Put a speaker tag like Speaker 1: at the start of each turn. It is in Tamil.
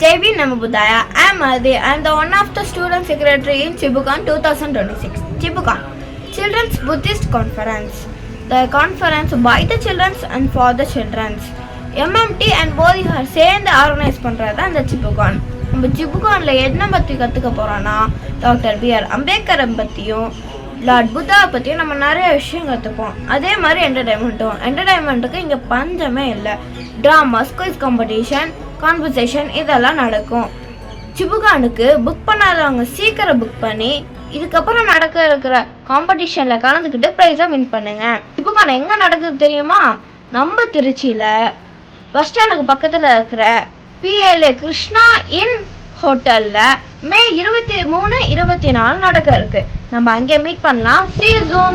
Speaker 1: JB Namabudaya. I am Adi. I am the one of the student secretary in Chibukan 2026. Chibukan, Children's Buddhist Conference. The conference by the children and for the children. MMT and Bodhi are சேர்ந்து ஆர்கனைஸ் பண்ணுறது தான் அந்த சிப்புகான். நம்ம சிப்புகானில் என்ன பற்றி கற்றுக்க போகிறோன்னா டாக்டர் B.R. அம்பேத்கரை பற்றியும் லார்ட் புத்தாவை பற்றியும் நம்ம நிறைய விஷயம் கற்றுப்போம். அதே மாதிரி என்டர்டைன்மெண்ட்டுக்கு இங்கே பஞ்சமே இல்லை. ட்ராமாஸ், குயிஸ் காம்படிஷன், கான்வர்சேஷன் இதெல்லாம் நடக்கும். சிப்புகானுக்கு புக் பண்ணாதவங்க சீக்கிரம் புக் பண்ணி இதுக்கப்புறம் நடக்க இருக்கிற காம்படிஷனில் கலந்துக்கிட்டு ப்ரைஸை வின் பண்ணுங்க. சிப்புகான் எங்கே நடக்குது தெரியுமா? நம்ம திருச்சியில் பஸ் ஸ்டாண்டுக்கு பக்கத்தில் இருக்கிற PLA கிருஷ்ணா இன் ஹோட்டலில் மே 23, 24 நடக்க இருக்கு. நம்ம அங்கே மீட் பண்ணலாம். See you soon.